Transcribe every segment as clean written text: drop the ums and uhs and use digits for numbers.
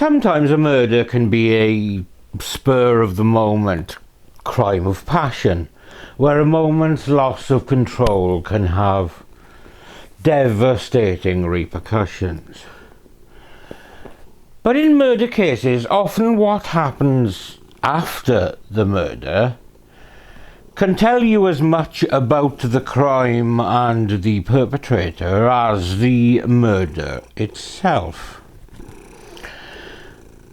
Sometimes a murder can be a spur of the moment crime of passion, where a moment's loss of control can have devastating repercussions. But in murder cases, often what happens after the murder can tell you as much about the crime and the perpetrator as the murder itself.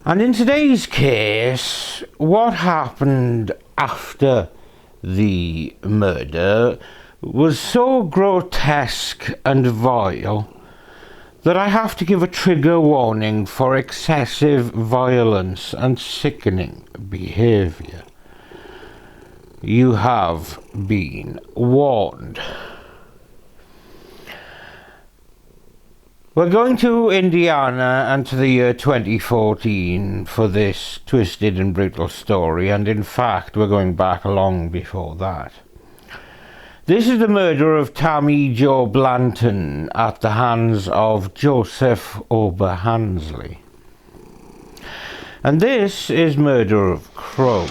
And in today's case, what happened after the murder was so grotesque and vile that I have to give a trigger warning for excessive violence and sickening behaviour. You have been warned. We're going to Indiana and to the year 2014 for this twisted and brutal story, and in fact we're going back long before that. This is the murder of Tammy Jo Blanton at the hands of Joseph Oberhansley. And this is Murder of Crows.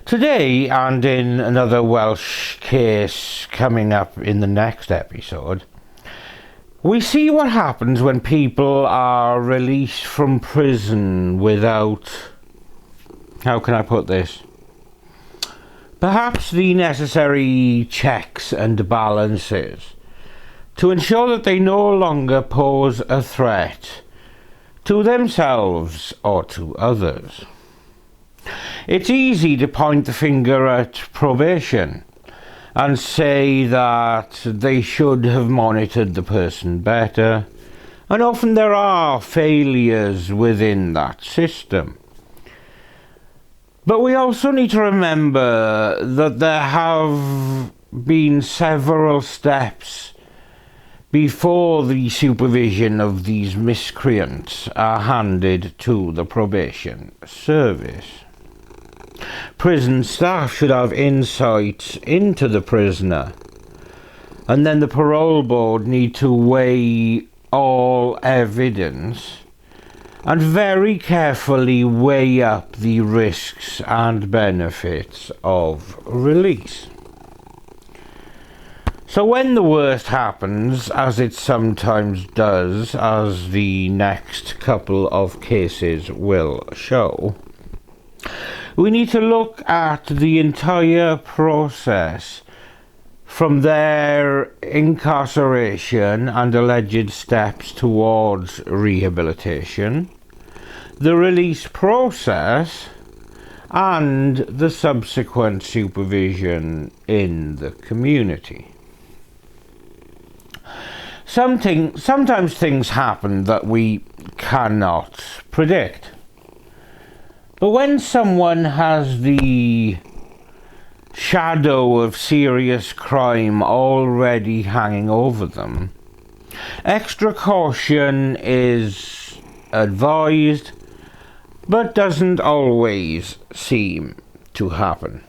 Today, and in another Welsh case coming up in the next episode, we see what happens when people are released from prison without, how can I put this, perhaps the necessary checks and balances to ensure that they no longer pose a threat to themselves or to others. It's easy to point the finger at probation and say that they should have monitored the person better, and often there are failures within that system. But we also need to remember that there have been several steps before the supervision of these miscreants are handed to the probation service. Prison staff should have insight into the prisoner, and then the parole board need to weigh all evidence and very carefully weigh up the risks and benefits of release. So when the worst happens, as it sometimes does, as the next couple of cases will show, we need to look at the entire process from their incarceration and alleged steps towards rehabilitation, the release process, and the subsequent supervision in the community. Sometimes things happen that we cannot predict. But when someone has the shadow of serious crime already hanging over them, extra caution is advised, but doesn't always seem to happen.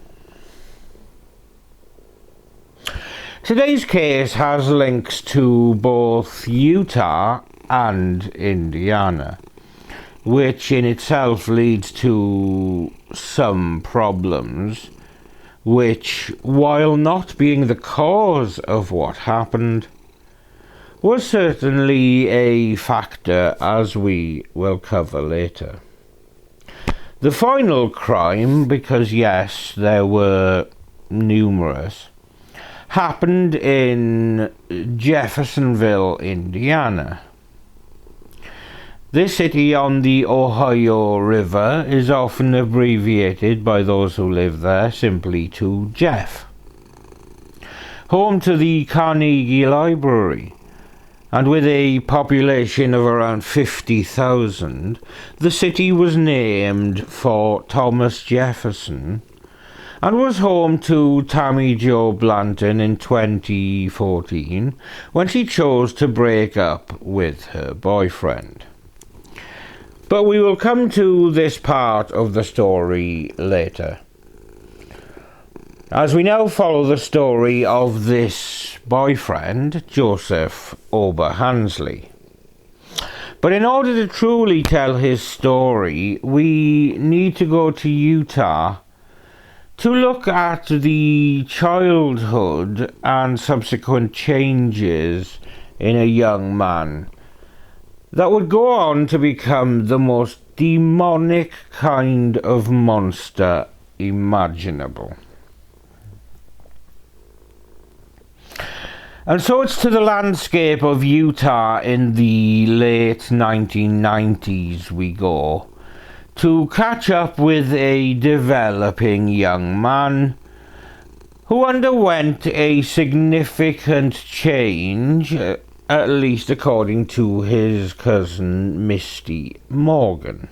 Today's case has links to both Utah and Indiana, which in itself leads to some problems, which, while not being the cause of what happened, was certainly a factor, as we will cover later. The final crime, because yes, there were numerous, happened in Jeffersonville, Indiana. This city on the Ohio River is often abbreviated by those who live there simply to Jeff. Home to the Carnegie Library, and with a population of around 50,000, the city was named for Thomas Jefferson and was home to Tammy Jo Blanton in 2014 when she chose to break up with her boyfriend. But we will come to this part of the story later, as we now follow the story of this boyfriend, Joseph Oberhansley. But in order to truly tell his story, we need to go to Utah to look at the childhood and subsequent changes in a young man that would go on to become the most demonic kind of monster imaginable. And so it's to the landscape of Utah in the late 1990s we go, to catch up with a developing young man who underwent a significant change, at least according to his cousin Misty Morgan.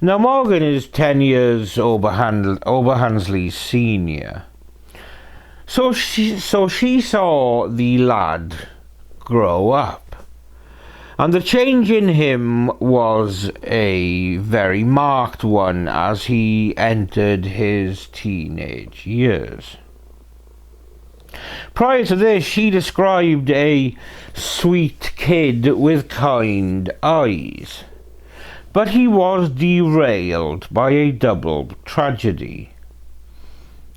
Now Morgan is 10 years Oberhansley's senior. So she saw the lad grow up, and the change in him was a very marked one as he entered his teenage years. Prior to this, she described a sweet kid with kind eyes, but he was derailed by a double tragedy.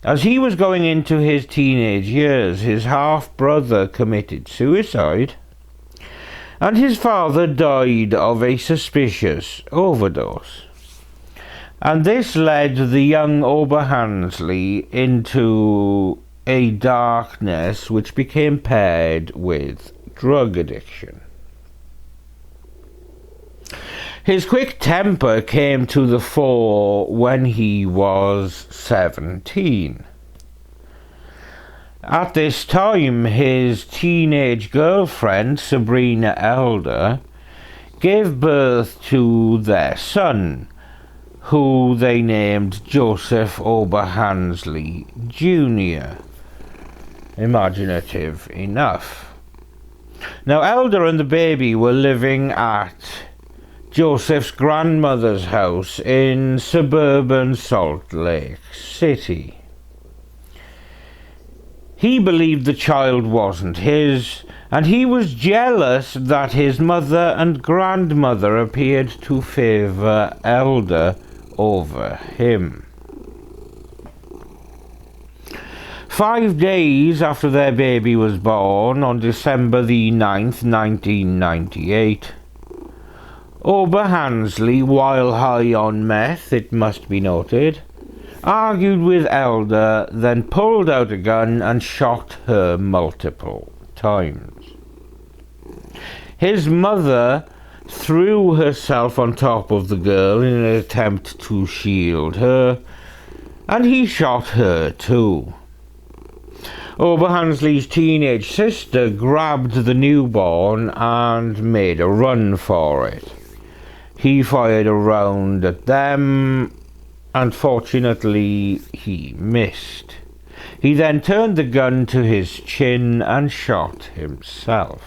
As he was going into his teenage years, his half-brother committed suicide, and his father died of a suspicious overdose. And this led the young Oberhansley into a darkness which became paired with drug addiction. His quick temper came to the fore when he was 17. At this time, his teenage girlfriend, Sabrina Elder, gave birth to their son, who they named Joseph Oberhansley Jr. Imaginative enough. Now, Elder and the baby were living at Joseph's grandmother's house in suburban Salt Lake City. He believed the child wasn't his, and he was jealous that his mother and grandmother appeared to favour Elder over him. 5 days after their baby was born, on December the 9th, 1998, Oberhansley, while high on meth, it must be noted, argued with Elder, then pulled out a gun and shot her multiple times. His mother threw herself on top of the girl in an attempt to shield her, and he shot her too. Oberhansley's teenage sister grabbed the newborn and made a run for it. He fired a round at them, and fortunately he missed. He then turned the gun to his chin and shot himself.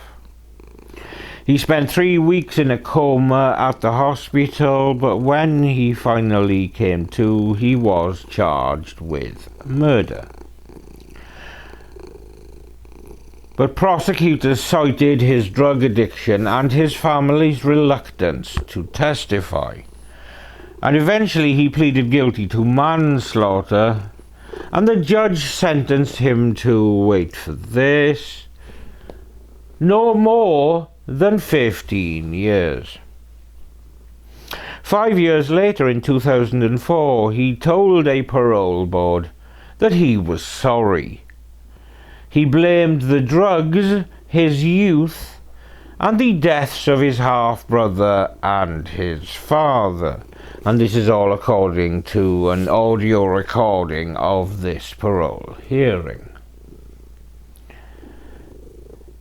He spent 3 weeks in a coma at the hospital, but when he finally came to, he was charged with murder. But prosecutors cited his drug addiction and his family's reluctance to testify. And eventually he pleaded guilty to manslaughter, and the judge sentenced him to, wait for this, no more than 15 years. 5 years later, in 2004, he told a parole board that he was sorry He blamed the drugs, his youth, and the deaths of his half-brother and his father. And this is all according to an audio recording of this parole hearing.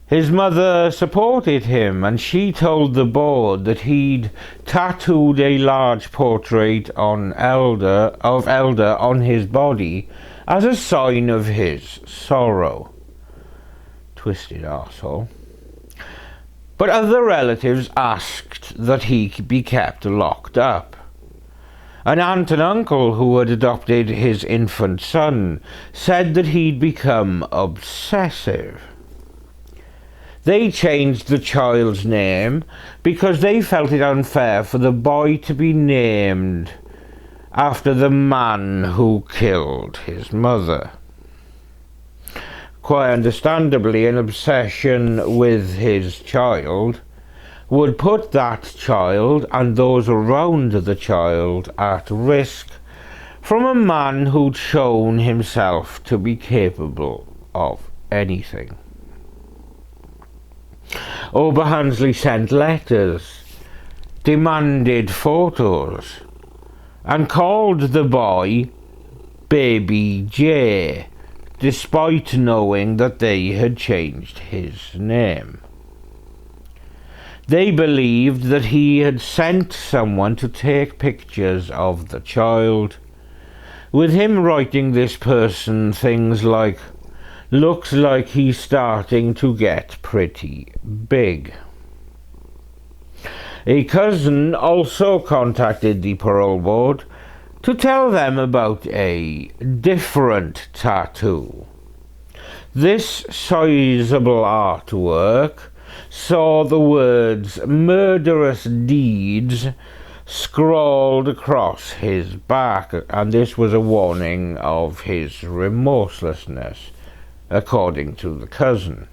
His mother supported him, and she told the board that he'd tattooed a large portrait of Elder on his body as a sign of his sorrow. Twisted arsehole. But other relatives asked that he be kept locked up. An aunt and uncle who had adopted his infant son said that he'd become obsessive. They changed the child's name because they felt it unfair for the boy to be named after the man who killed his mother. Quite understandably, an obsession with his child would put that child and those around the child at risk from a man who'd shown himself to be capable of anything. Oberhansley sent letters, demanded photos, and called the boy Baby J, despite knowing that they had changed his name. They believed that he had sent someone to take pictures of the child, with him writing this person things like, "Looks like he's starting to get pretty big." A cousin also contacted the parole board to tell them about a different tattoo. This sizable artwork saw the words "murderous deeds" scrawled across his back, and this was a warning of his remorselessness, according to the cousin.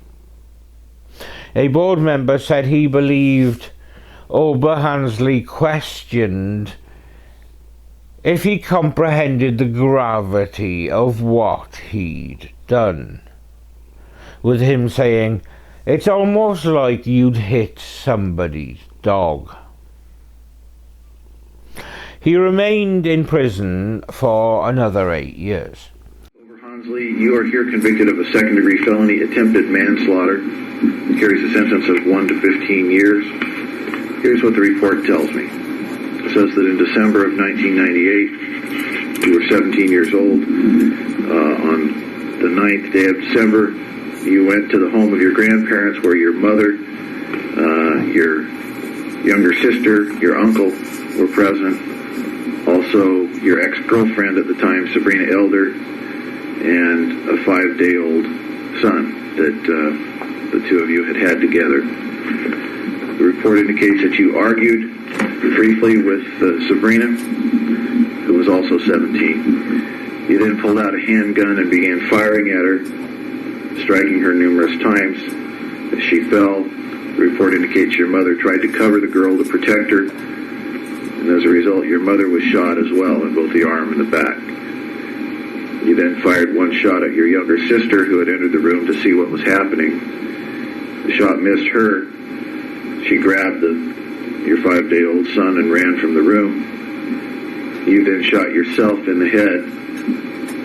A board member said he believed Oberhansley questioned if he comprehended the gravity of what he'd done, with him saying, "It's almost like you'd hit somebody's dog." He remained in prison for another 8 years. Oberhansley, you are here convicted of a second-degree felony, attempted manslaughter. It carries a sentence of 1 to 15 years. Here's what the report tells me. It says that in December of 1998, you were 17 years old. On the 9th day of December, you went to the home of your grandparents where your mother, your younger sister, your uncle were present. Also, your ex-girlfriend at the time, Sabrina Elder, and a 5-day-old son that the two of you had together. The report indicates that you argued briefly with Sabrina, who was also 17. You then pulled out a handgun and began firing at her, striking her numerous times. As she fell, the report indicates your mother tried to cover the girl to protect her, and as a result, your mother was shot as well in both the arm and the back. You then fired one shot at your younger sister, who had entered the room to see what was happening. The shot missed her. She grabbed your 5-day-old son and ran from the room. You then shot yourself in the head.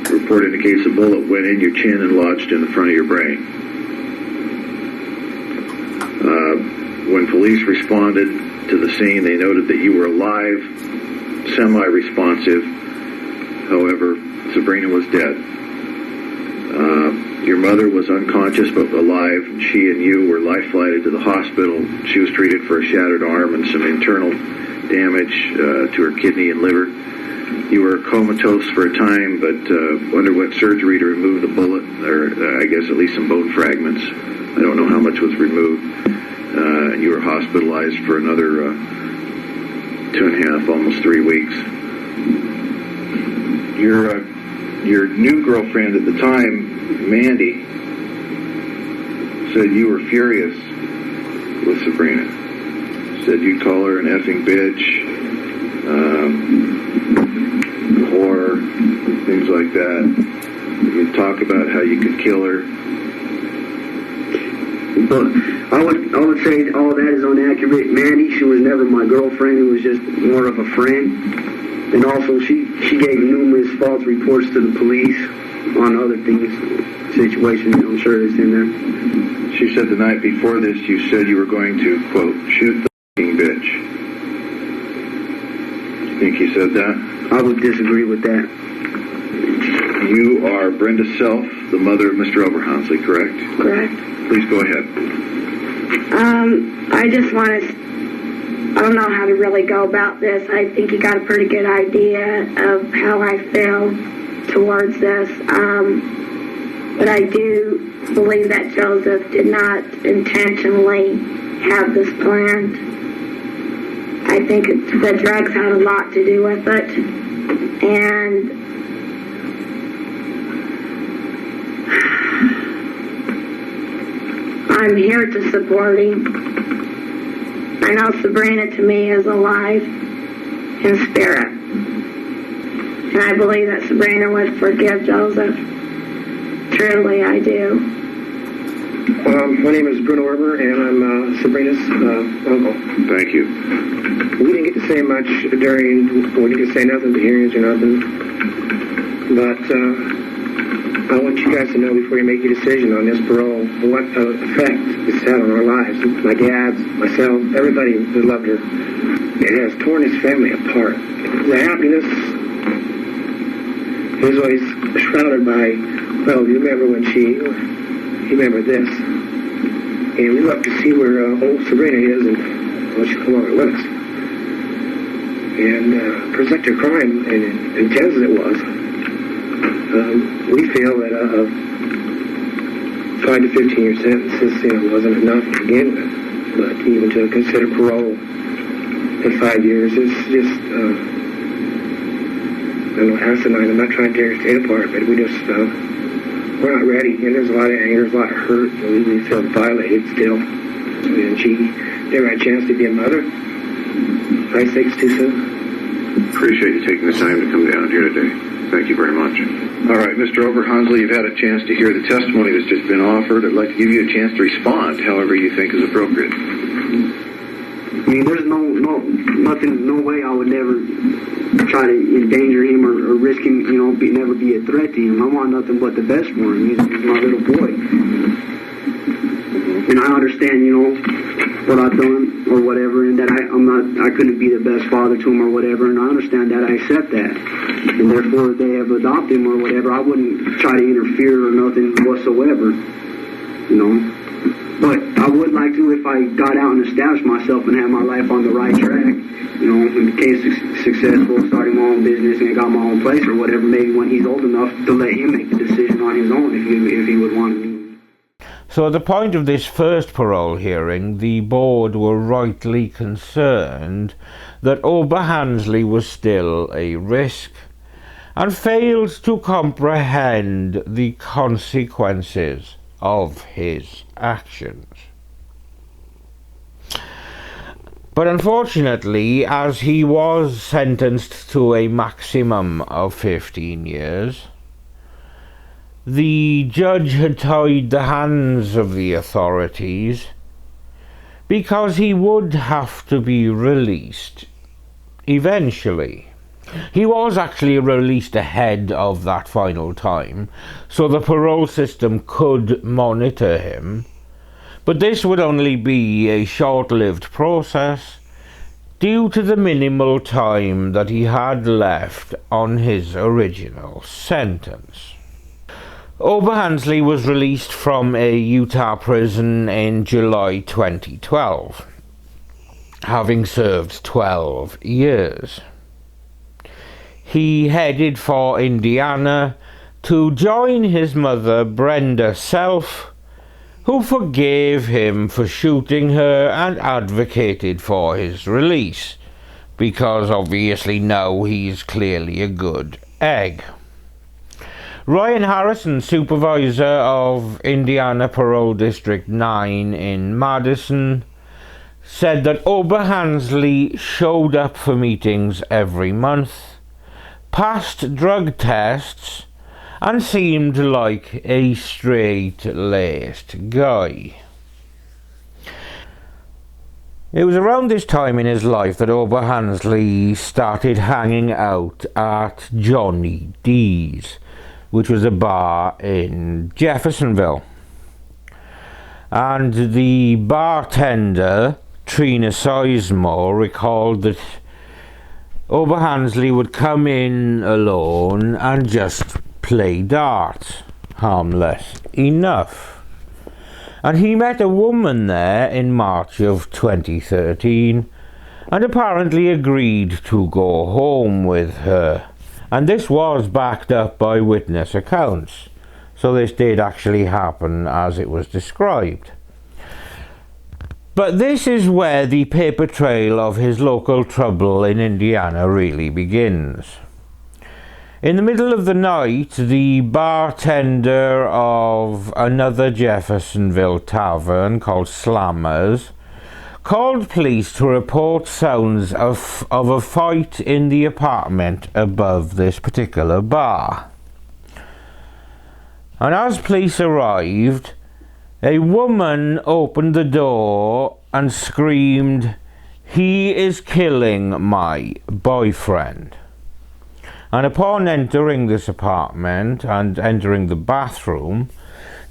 The report indicates a bullet went in your chin and lodged in the front of your brain. When police responded to the scene, they noted that you were alive, semi-responsive. However, Sabrina was dead. Your mother was unconscious but alive. She and you were life-flighted to the hospital. She was treated for a shattered arm and some internal damage to her kidney and liver. You were comatose for a time, but underwent surgery to remove the bullet, or I guess at least some bone fragments. I don't know how much was removed. And you were hospitalized for another 2.5, almost 3 weeks. Your new girlfriend at the time, Mandy, said you were furious with Sabrina. Said you'd call her an effing bitch, whore, things like that. You'd talk about how you could kill her. But I would say all that is inaccurate. Mandy, she was never my girlfriend. It was just more of a friend. And also, she gave numerous false reports to the police on other things, situations. I'm sure it's in there. She said the night before this, you said you were going to, quote, shoot the f***ing bitch. You think you said that? I would disagree with that. You are Brenda Self, the mother of Mr. Oberhansley, correct? Correct. Please go ahead. I just want to, I don't know how to really go about this. I think you got a pretty good idea of how I feel towards this. But I do believe that Joseph did not intentionally have this planned. I think the drugs had a lot to do with it. And I'm here to support him. I know Sabrina to me is alive in spirit. And I believe that Sabrina would forgive Joseph. Truly, I do. My name is Bruno Werber, and I'm Sabrina's uncle. Thank you. We didn't get to say much we didn't get to say nothing at the hearings or nothing. But I want you guys to know before you make your decision on this parole, what effect it's had on our lives. My dad, myself, everybody who loved her. It has torn his family apart. The happiness is always shrouded by, well, you remember when you remember this. And we love to see where old Sabrina is and what she'll come over with us. And present her crime, and intense as it was, we feel that a 5 to 15 year sentence wasn't enough to begin with. But even to consider parole at 5 years is just, I don't know, asinine. I'm not trying to tear the state apart, but we just, we're not ready. And there's a lot of anger, there's a lot of hurt. We feel violated still. And she never had a chance to be a mother. I think it's too soon. Appreciate you taking the time to come down here today. Thank you very much. All right, Mr. Oberhansley, you've had a chance to hear the testimony that's just been offered. I'd like to give you a chance to respond however you think is appropriate. I mean, there's no way I would never try to endanger him or risk him, never be a threat to him. I want nothing but the best for him. He's my little boy. And I understand, what I've done or whatever, and that I couldn't be the best father to him or whatever, and I understand that, I accept that. And therefore, if they have adopted him or whatever, I wouldn't try to interfere or nothing whatsoever, But I would like to, if I got out and established myself and had my life on the right track, and became successful, starting my own business and got my own place or whatever, maybe when he's old enough to let him make the decision on his own if he would want to. So at the point of this first parole hearing, the board were rightly concerned that Oberhansley was still a risk and failed to comprehend the consequences of his actions. But unfortunately, as he was sentenced to a maximum of 15 years, the judge had tied the hands of the authorities because he would have to be released eventually. He was actually released ahead of that final time, so the parole system could monitor him, but this would only be a short-lived process due to the minimal time that he had left on his original sentence. Oberhansley was released from a Utah prison in July 2012, having served 12 years. He headed for Indiana to join his mother, Brenda Self, who forgave him for shooting her and advocated for his release, because obviously now he's clearly a good egg. Ryan Harrison, supervisor of Indiana Parole District 9 in Madison, said that Oberhansley showed up for meetings every month, passed drug tests, and seemed like a straight-laced guy. It was around this time in his life that Oberhansley started hanging out at Johnny D's, which was a bar in Jeffersonville. And the bartender, Trina Sizemore, recalled that Oberhansley would come in alone and just play darts. Harmless enough. And he met a woman there in March of 2013 and apparently agreed to go home with her. And this was backed up by witness accounts. So this did actually happen as it was described. But this is where the paper trail of his local trouble in Indiana really begins. In the middle of the night, the bartender of another Jeffersonville tavern called Slammers called police to report sounds of a fight in the apartment above this particular bar. And as police arrived, a woman opened the door and screamed, "He is killing my boyfriend." And upon entering this apartment and entering the bathroom,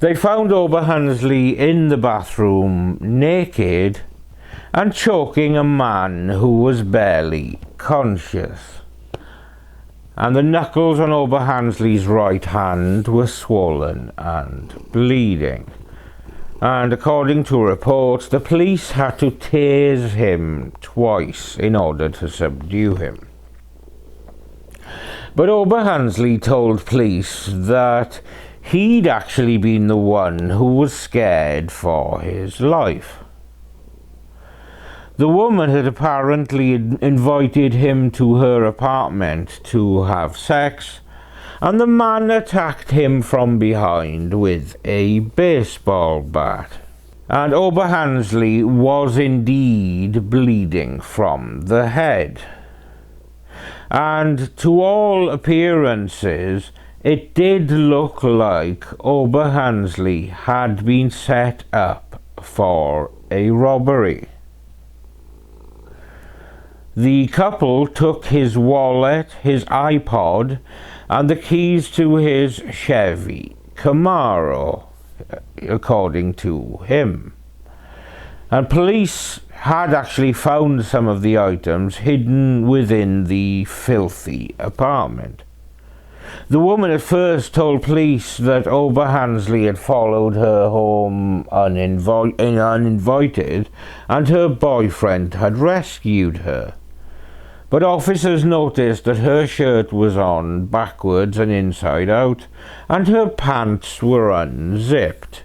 they found Oberhansley in the bathroom naked and choking a man who was barely conscious. And the knuckles on Oberhansley's right hand were swollen and bleeding. And according to reports, the police had to tase him twice in order to subdue him. But Oberhansley told police that he'd actually been the one who was scared for his life. The woman had apparently invited him to her apartment to have sex, and the man attacked him from behind with a baseball bat. And Oberhansley was indeed bleeding from the head. And to all appearances, it did look like Oberhansley had been set up for a robbery. The couple took his wallet, his iPod, and the keys to his Chevy Camaro, according to him. And police had actually found some of the items hidden within the filthy apartment. The woman at first told police that Oberhansley had followed her home uninvited and her boyfriend had rescued her. But officers noticed that her shirt was on backwards and inside out, and her pants were unzipped.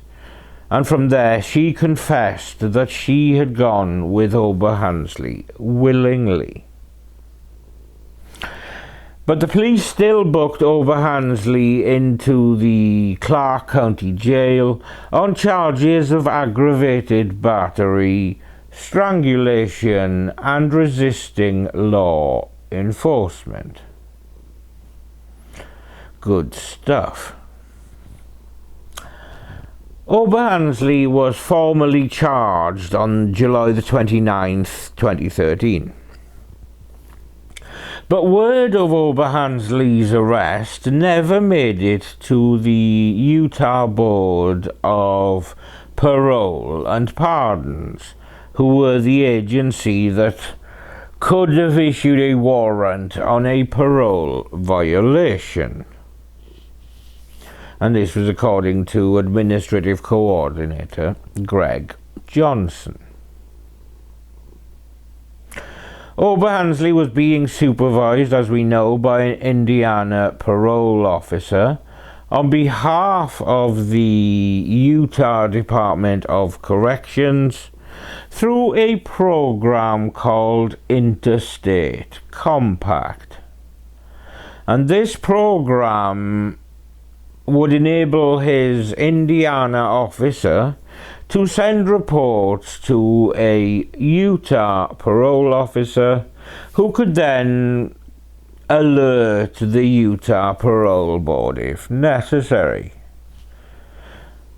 And from there she confessed that she had gone with Oberhansley willingly. But the police still booked Oberhansley into the Clark County Jail on charges of aggravated battery, strangulation, and resisting law enforcement. Good stuff. Oberhansley was formally charged on July the 29th, 2013. But word of Oberhansley's arrest never made it to the Utah Board of Parole and Pardons, who were the agency that could have issued a warrant on a parole violation. And this was according to Administrative Coordinator Greg Johnson. Oberhansley was being supervised, as we know, by an Indiana parole officer on behalf of the Utah Department of Corrections through a program called Interstate Compact. And this program would enable his Indiana officer to send reports to a Utah parole officer who could then alert the Utah Parole Board if necessary.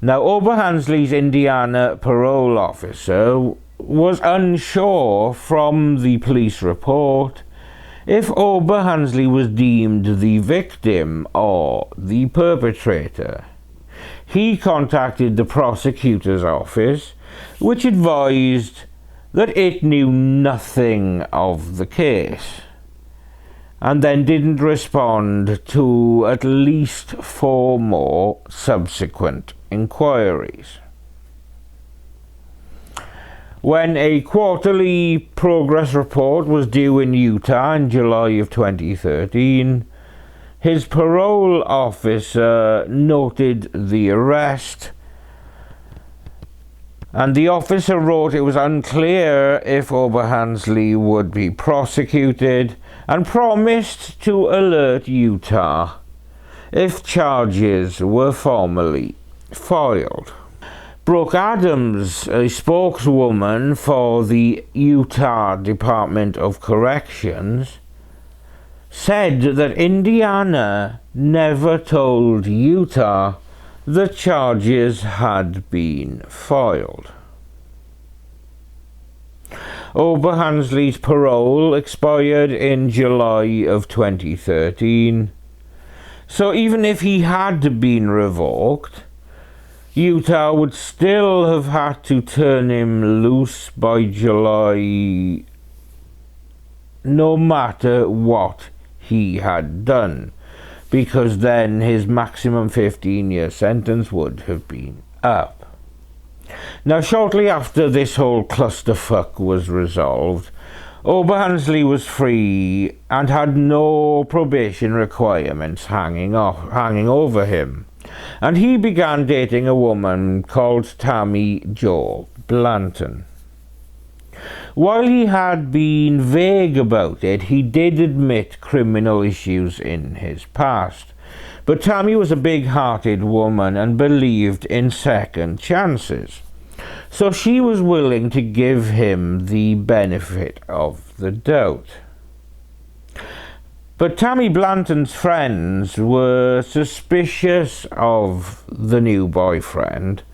Now, Oberhansley's Indiana parole officer was unsure from the police report if Oberhansley was deemed the victim or the perpetrator. He contacted the prosecutor's office, which advised that it knew nothing of the case, and then didn't respond to at least 4 more subsequent inquiries. When a quarterly progress report was due in Utah in July of 2013, his parole officer noted the arrest, and the officer wrote it was unclear if Oberhansley would be prosecuted and promised to alert Utah if charges were formally filed. Brooke Adams, a spokeswoman for the Utah Department of Corrections, said that Indiana never told Utah the charges had been filed. Oberhansley's parole expired in July of 2013, so even if he had been revoked, Utah would still have had to turn him loose by July, no matter what he had done, because then his maximum 15-year sentence would have been up. Now, shortly after this whole clusterfuck was resolved, Oberhansley was free and had no probation requirements hanging over him, and he began dating a woman called Tammy Jo Blanton. While he had been vague about it, he did admit criminal issues in his past, but Tammy was a big-hearted woman and believed in second chances, so she was willing to give him the benefit of the doubt. But Tammy Blanton's friends were suspicious of the new boyfriend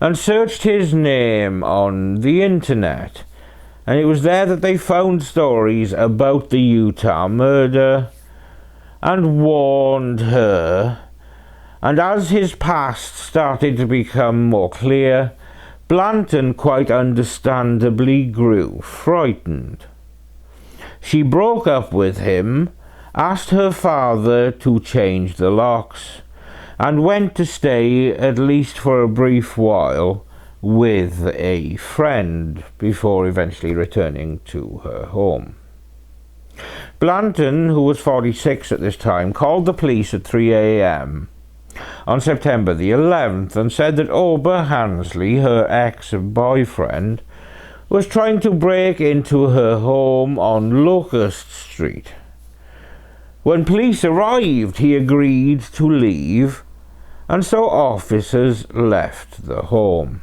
and searched his name on the internet, and it was there that they found stories about the Utah murder and warned her. And as his past started to become more clear, Blanton quite understandably grew frightened. She broke up with him, asked her father to change the locks, and went to stay, at least for a brief while, with a friend before eventually returning to her home. Blanton, who was 46 at this time, called the police at 3 a.m. on September the 11th and said that Oberhansley, her ex-boyfriend, was trying to break into her home on Locust Street. When police arrived, he agreed to leave, and so officers left the home.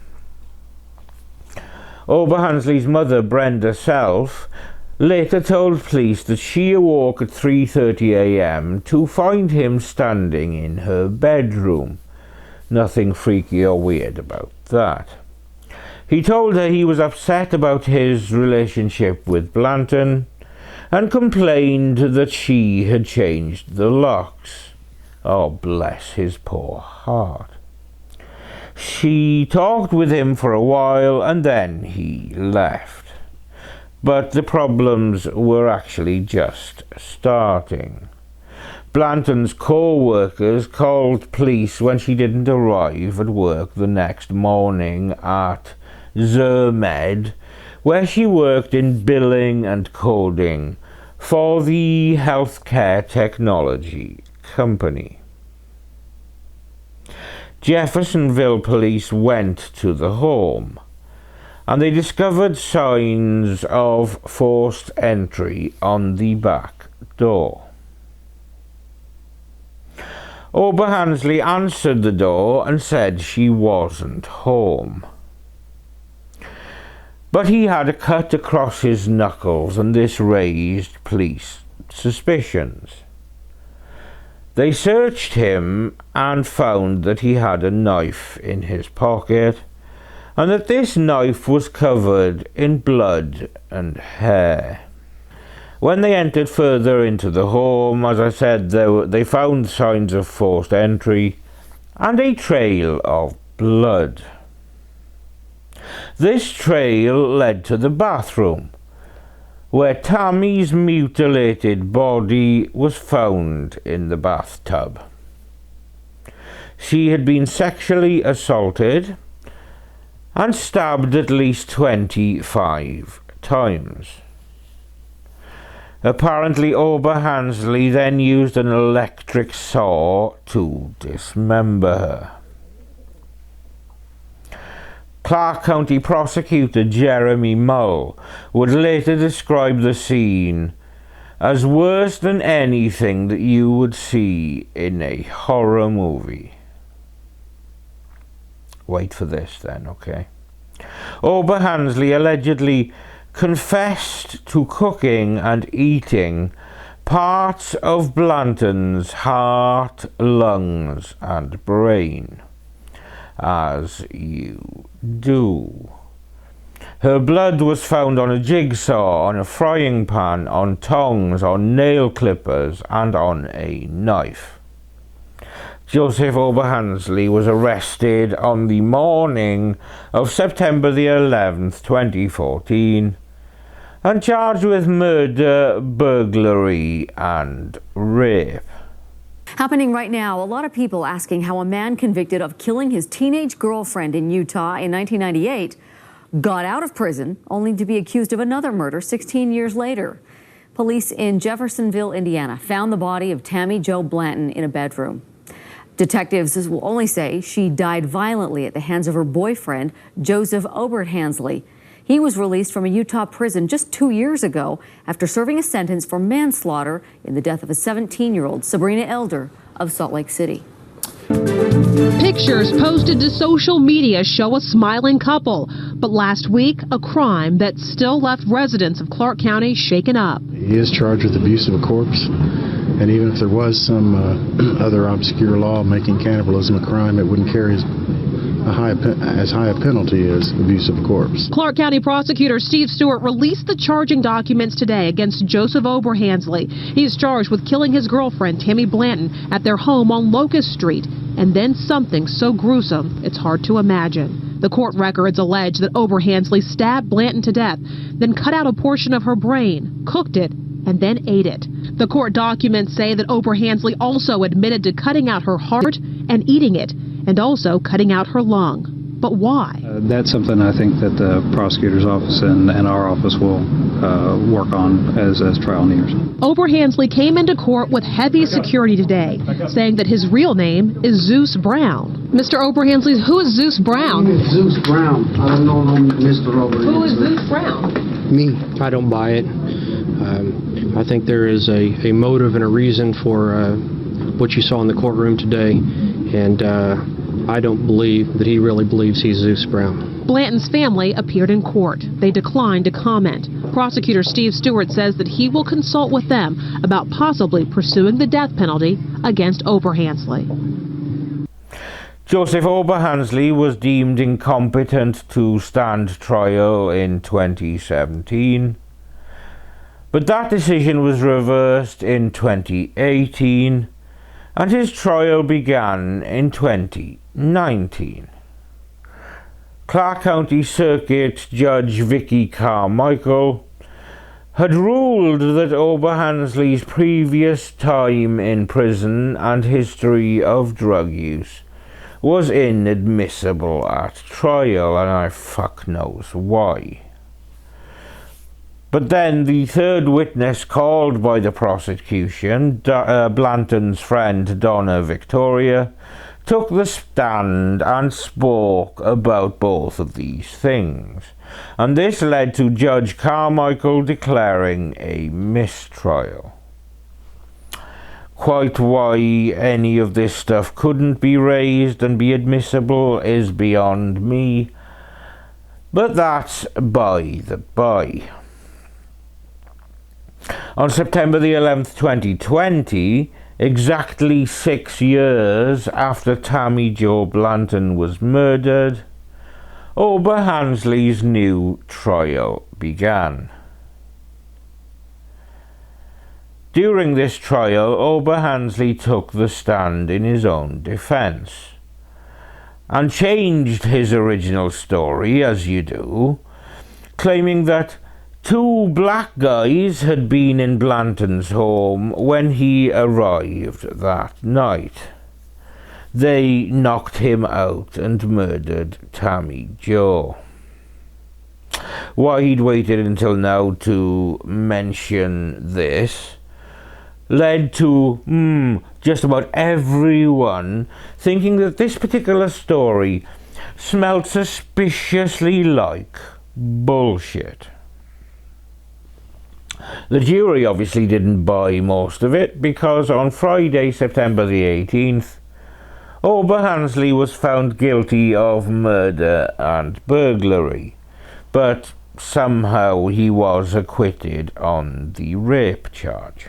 Oberhansley's mother, Brenda Self, later told police that she awoke at 3:30 a.m. to find him standing in her bedroom. Nothing freaky or weird about that. He told her he was upset about his relationship with Blanton and complained that she had changed the locks. Oh, bless his poor heart. She talked with him for a while and then he left. But the problems were actually just starting. Blanton's co-workers called police when she didn't arrive at work the next morning at Zermed, where she worked in billing and coding for the healthcare technology company. Jeffersonville police went to the home, and they discovered signs of forced entry on the back door. Oberhansley answered the door and said she wasn't home. But he had a cut across his knuckles, and this raised police suspicions. They searched him and found that he had a knife in his pocket, and that this knife was covered in blood and hair. When they entered further into the home, as I said, they found signs of forced entry and a trail of blood. This trail led to the bathroom, where Tammy's mutilated body was found in the bathtub. She had been sexually assaulted and stabbed at least 25 times. Apparently, Oberhansley then used an electric saw to dismember her. Clark County Prosecutor Jeremy Mull would later describe the scene as worse than anything that you would see in a horror movie. Wait for this then, okay? Oberhansley allegedly confessed to cooking and eating parts of Blanton's heart, lungs, and brain, as you do. Her blood was found on a jigsaw, on a frying pan, on tongs, on nail clippers, and on a knife. Joseph Oberhansley was arrested on the morning of September the 11th, 2014, and charged with murder, burglary, and rape. Happening right now, a lot of people asking how a man convicted of killing his teenage girlfriend in Utah in 1998 got out of prison only to be accused of another murder 16 years later. Police in Jeffersonville, Indiana, found the body of Tammy Jo Blanton in a bedroom. Detectives will only say she died violently at the hands of her boyfriend, Joseph Oberhansley. He was released from a Utah prison just 2 years ago after serving a sentence for manslaughter in the death of a 17-year-old, Sabrina Elder of Salt Lake City. Pictures posted to social media show a smiling couple, but last week, a crime that still left residents of Clark County shaken up. He is charged with abuse of a corpse, and even if there was some other obscure law making cannibalism a crime, it wouldn't carry as high a penalty as abuse of a corpse. Clark County Prosecutor Steve Stewart released the charging documents today against Joseph Oberhansley. He is charged with killing his girlfriend, Tammy Blanton, at their home on Locust Street, and then something so gruesome it's hard to imagine. The court records allege that Oberhansley stabbed Blanton to death, then cut out a portion of her brain, cooked it, and then ate it. The court documents say that Oberhansley also admitted to cutting out her heart and eating it, and also cutting out her lung. But why? That's something I think that the prosecutor's office and our office will work on as trial nears. Oberhansley came into court with heavy security today, saying that his real name is Zeus Brown. Mr. Oberhansley, who is Zeus Brown? Zeus Brown. I don't know Mr. Oberhansley. Who is Zeus Brown? Me. I don't buy it. I think there is a motive and a reason for what you saw in the courtroom today, and I don't believe that he really believes he's Zeus Brown. Blanton's family appeared in court. They declined to comment. Prosecutor Steve Stewart says that he will consult with them about possibly pursuing the death penalty against Oberhansley. Joseph Oberhansley was deemed incompetent to stand trial in 2017. But that decision was reversed in 2018, and his trial began in 2019. Clark County Circuit Judge Vicky Carmichael had ruled that Oberhansley's previous time in prison and history of drug use was inadmissible at trial, and I fuck knows why. But then the third witness called by the prosecution, Blanton's friend Donna Victoria, took the stand and spoke about both of these things. And this led to Judge Carmichael declaring a mistrial. Quite why any of this stuff couldn't be raised and be admissible is beyond me, but that's by the by. On September the 11th, 2020, exactly 6 years after Tammy Jo Blanton was murdered, Oberhansley's new trial began. During this trial, Oberhansley took the stand in his own defence and changed his original story, as you do, claiming that two black guys had been in Blanton's home when he arrived that night. They knocked him out and murdered Tammy Jo. Why he'd waited until now to mention this led to just about everyone thinking that this particular story smelled suspiciously like bullshit. The jury obviously didn't buy most of it, because on Friday, September the 18th, Oberhansley was found guilty of murder and burglary, but somehow he was acquitted on the rape charge.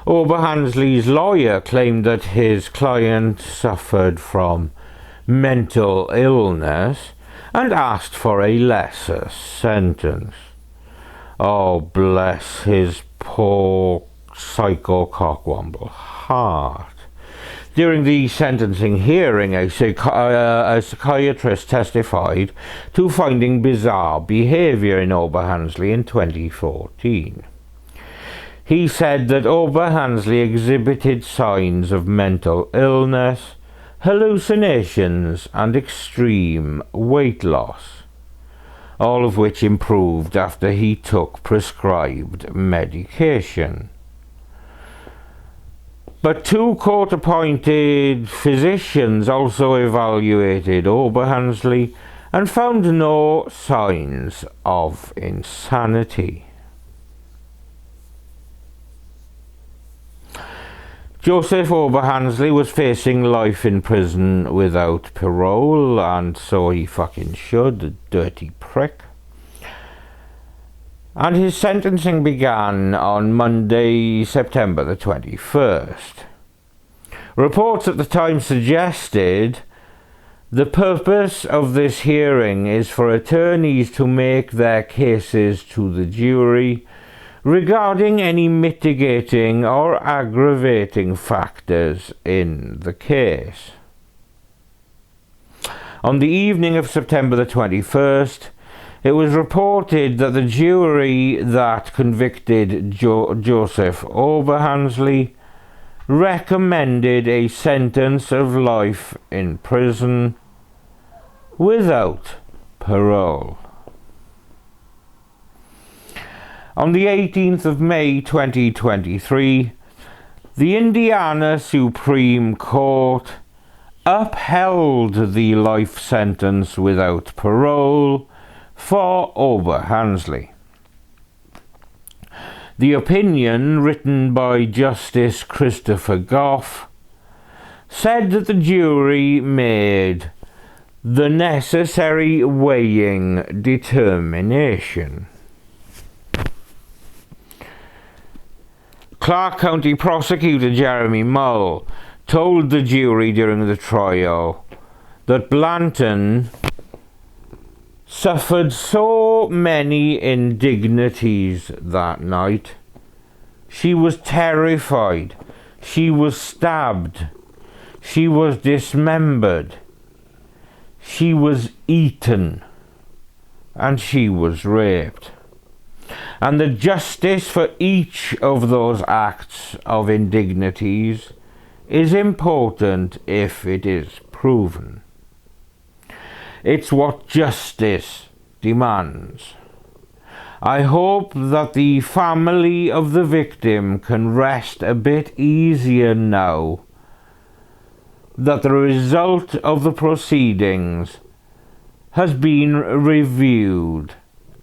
Oberhansley's lawyer claimed that his client suffered from mental illness and asked for a lesser sentence. Oh, bless his poor psycho cockwomble heart. During the sentencing hearing, a psychiatrist testified to finding bizarre behaviour in Oberhansley in 2014. He said that Oberhansley exhibited signs of mental illness, hallucinations and extreme weight loss, all of which improved after he took prescribed medication. But two court-appointed physicians also evaluated Oberhansley and found no signs of insanity. Joseph Oberhansley was facing life in prison without parole, and so he fucking should, the dirty prick. And his sentencing began on Monday, September the 21st. Reports at the time suggested the purpose of this hearing is for attorneys to make their cases to the jury regarding any mitigating or aggravating factors in the case. On the evening of September the 21st, it was reported that the jury that convicted Joseph Oberhansley recommended a sentence of life in prison without parole. On the 18th of May 2023, the Indiana Supreme Court upheld the life sentence without parole for Oberhansley. The opinion, written by Justice Christopher Goff, said that the jury made the necessary weighing determination. Clark County Prosecutor Jeremy Mull told the jury during the trial that Blanton suffered so many indignities that night. She was terrified, she was stabbed, she was dismembered, she was eaten, and she was raped. And the justice for each of those acts of indignities is important if it is proven. It's what justice demands. I hope that the family of the victim can rest a bit easier now that the result of the proceedings has been reviewed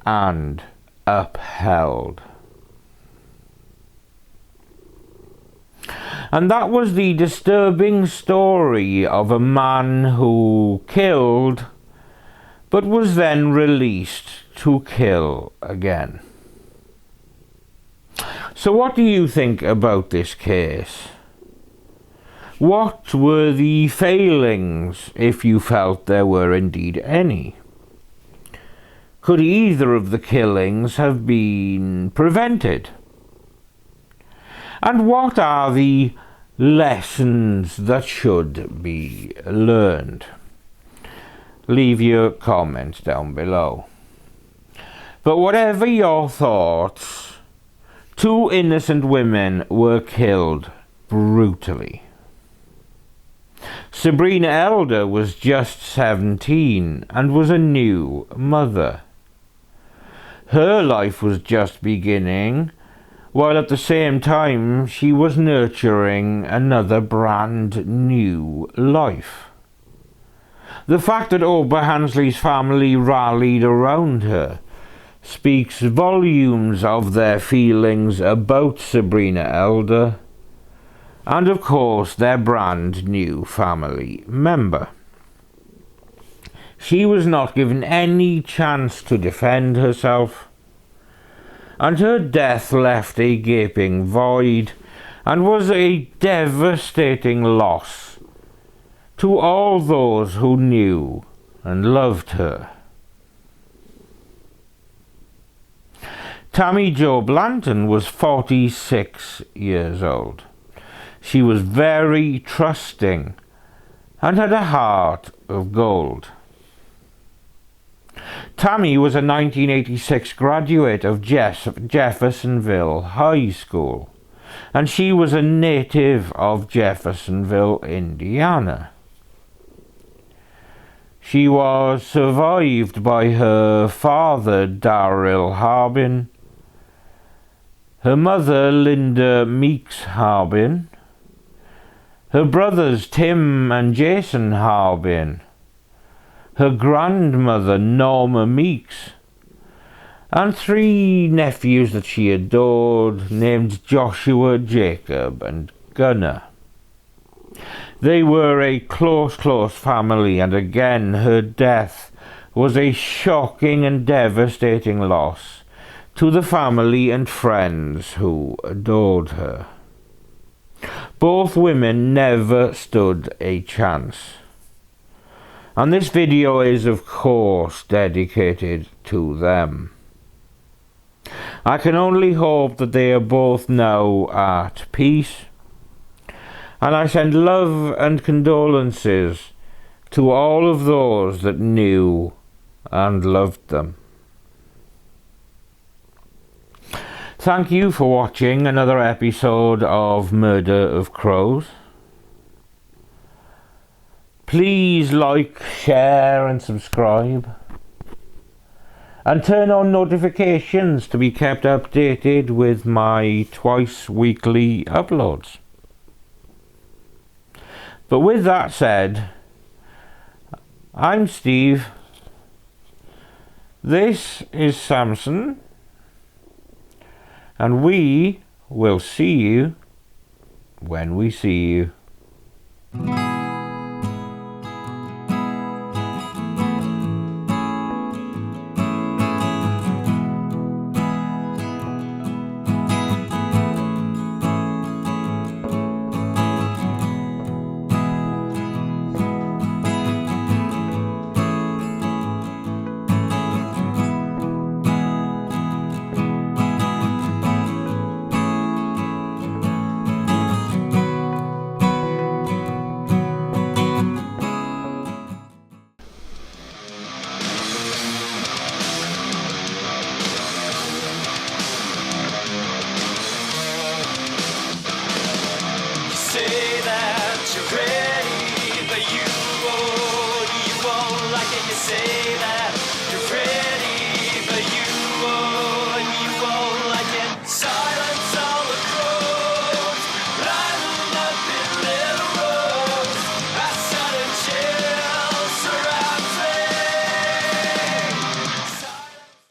and upheld. And that was the disturbing story of a man who killed but was then released to kill again. So what do you think about this case? What were the failings, if you felt there were indeed any? Could either of the killings have been prevented? And what are the lessons that should be learned? Leave your comments down below. But whatever your thoughts, 2 innocent women were killed brutally. Sabrina Elder was just 17 and was a new mother. Her life was just beginning, while at the same time she was nurturing another brand new life. The fact that Oberhansley's family rallied around her speaks volumes of their feelings about Sabrina Elder and of course their brand new family member. She was not given any chance to defend herself, and her death left a gaping void and was a devastating loss to all those who knew and loved her. Tammy Jo Blanton was 46 years old. She was very trusting and had a heart of gold. Tammy was a 1986 graduate of Jeffersonville High School, and she was a native of Jeffersonville, Indiana. She was survived by her father, Darryl Harbin, her mother, Linda Meeks Harbin, her brothers, Tim and Jason Harbin, her grandmother, Norma Meeks, and 3 nephews that she adored, named Joshua, Jacob, and Gunnar. They were a close family, and again her death was a shocking and devastating loss to the family and friends who adored her. Both women never stood a chance. And this video is of course dedicated to them. I can only hope that they are both now at peace, and I send love and condolences to all of those that knew and loved them. Thank you for watching another episode of Murder of Crows. Please like, share and subscribe, and turn on notifications to be kept updated with my twice weekly uploads. But with that said, I'm Steve, this is Samson, and we will see you when we see you. Say that you're ready, but you won't like it. You say that